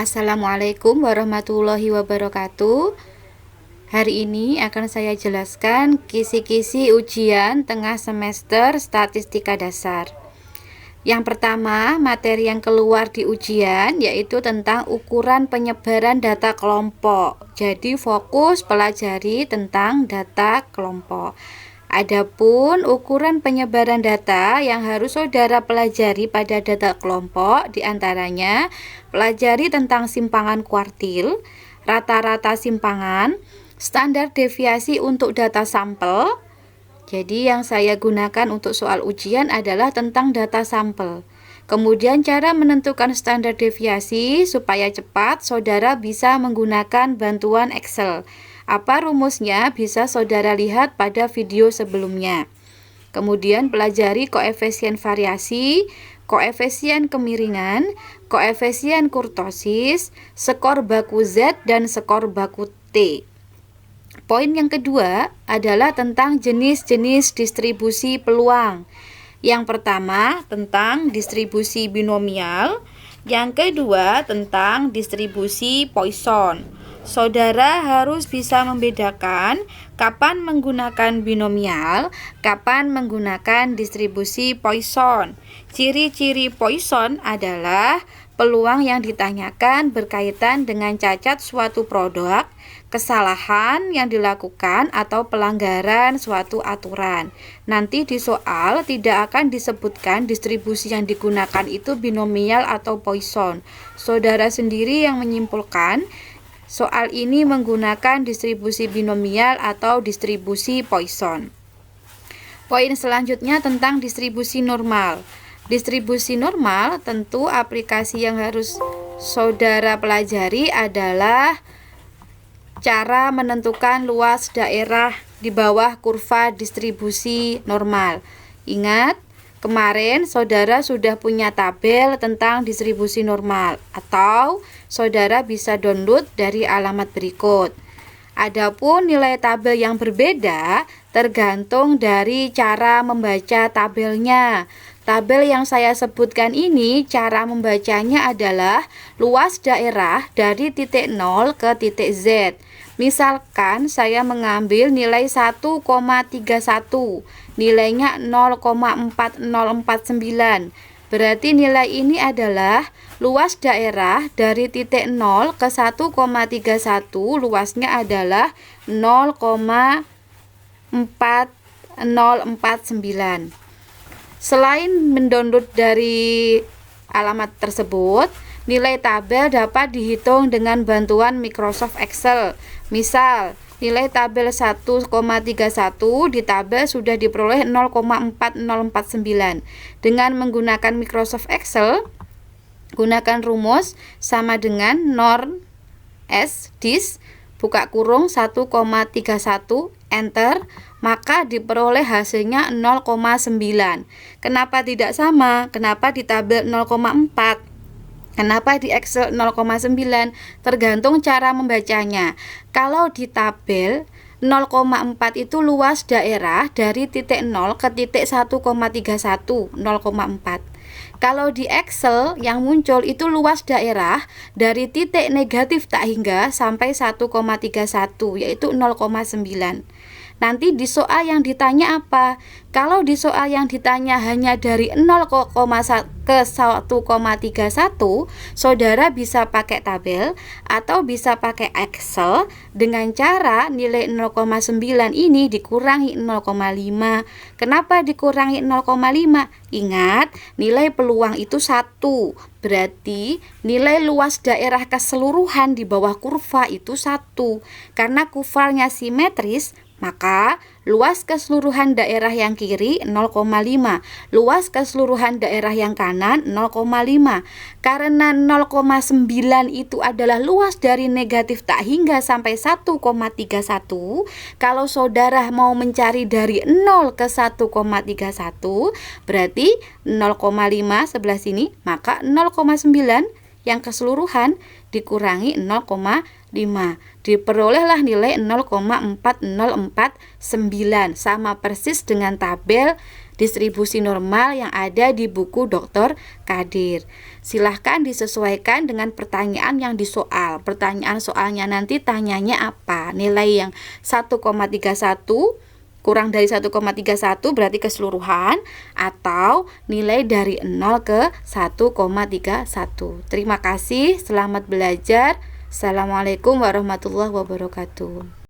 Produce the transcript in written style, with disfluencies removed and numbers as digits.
Assalamualaikum warahmatullahi wabarakatuh. Hari ini akan saya jelaskan kisi-kisi ujian tengah semester statistika dasar. Yang pertama, materi yang keluar di ujian yaitu tentang ukuran penyebaran data kelompok. Jadi fokus pelajari tentang data kelompok. Adapun ukuran penyebaran data yang harus saudara pelajari pada data kelompok diantaranya pelajari tentang simpangan kuartil, rata-rata simpangan, standar deviasi untuk data sampel. Jadi yang saya gunakan untuk soal ujian adalah tentang data sampel. Kemudian cara menentukan standar deviasi supaya cepat saudara bisa menggunakan bantuan Excel. Apa rumusnya bisa saudara lihat pada video sebelumnya. Kemudian pelajari koefisien variasi, koefisien kemiringan, koefisien kurtosis, skor baku Z dan skor baku T. Poin yang kedua adalah tentang jenis-jenis distribusi peluang. Yang pertama tentang distribusi binomial, yang kedua tentang distribusi Poisson. Saudara harus bisa membedakan kapan menggunakan binomial, kapan menggunakan distribusi Poisson. Ciri-ciri Poisson adalah peluang yang ditanyakan berkaitan dengan cacat suatu produk, kesalahan yang dilakukan atau pelanggaran suatu aturan. Nanti di soal tidak akan disebutkan distribusi yang digunakan itu binomial atau Poisson. Saudara sendiri yang menyimpulkan soal ini menggunakan distribusi binomial atau distribusi Poisson. Poin selanjutnya tentang distribusi normal. Distribusi normal tentu aplikasi yang harus saudara pelajari adalah cara menentukan luas daerah di bawah kurva distribusi normal. Ingat, kemarin saudara sudah punya tabel tentang distribusi normal atau saudara bisa download dari alamat berikut. Adapun nilai tabel yang berbeda tergantung dari cara membaca tabelnya. Tabel yang saya sebutkan ini cara membacanya adalah luas daerah dari titik 0 ke titik Z. Misalkan saya mengambil nilai 1,31, nilainya 0,4049. Berarti nilai ini adalah luas daerah dari titik 0 ke 1,31, luasnya adalah 0,4049. Selain mendownload dari alamat tersebut, nilai tabel dapat dihitung dengan bantuan Microsoft Excel. Misal, nilai tabel 1,31 di tabel sudah diperoleh 0,4049. Dengan menggunakan Microsoft Excel, gunakan rumus sama dengan norm S dis buka kurung 1,31 enter, maka diperoleh hasilnya 0,9. Kenapa tidak sama? Kenapa di tabel 0,4? Kenapa di Excel 0,9? Tergantung cara membacanya. Kalau di tabel 0,4 itu luas daerah dari titik 0 ke titik 1,31, 0,4. Kalau di Excel yang muncul itu luas daerah dari titik negatif tak hingga sampai 1,31, yaitu 0,9. Nanti di soal yang ditanya apa? Kalau di soal yang ditanya hanya dari 0 ke 1,31, saudara bisa pakai tabel atau bisa pakai Excel dengan cara nilai 0,9 ini dikurangi 0,5. Kenapa dikurangi 0,5? Ingat, nilai peluang itu 1. Berarti nilai luas daerah keseluruhan di bawah kurva itu 1. Karena kurvanya simetris, maka luas keseluruhan daerah yang kiri 0,5, luas keseluruhan daerah yang kanan 0,5. Karena 0,9 itu adalah luas dari negatif tak hingga sampai 1,31, kalau saudara mau mencari dari 0 ke 1,31, berarti 0,5 sebelah sini, maka 0,9 yang keseluruhan dikurangi 0,5, diperolehlah nilai 0,4049, sama persis dengan tabel distribusi normal yang ada di buku Dr. Kadir. Silahkan disesuaikan dengan pertanyaan yang di soal. Pertanyaan soalnya nanti tanyanya apa? Nilai yang 1,31 kurang dari 1,31 berarti keseluruhan, atau nilai dari 0 ke 1,31. Terima kasih, selamat belajar. Assalamualaikum warahmatullahi wabarakatuh.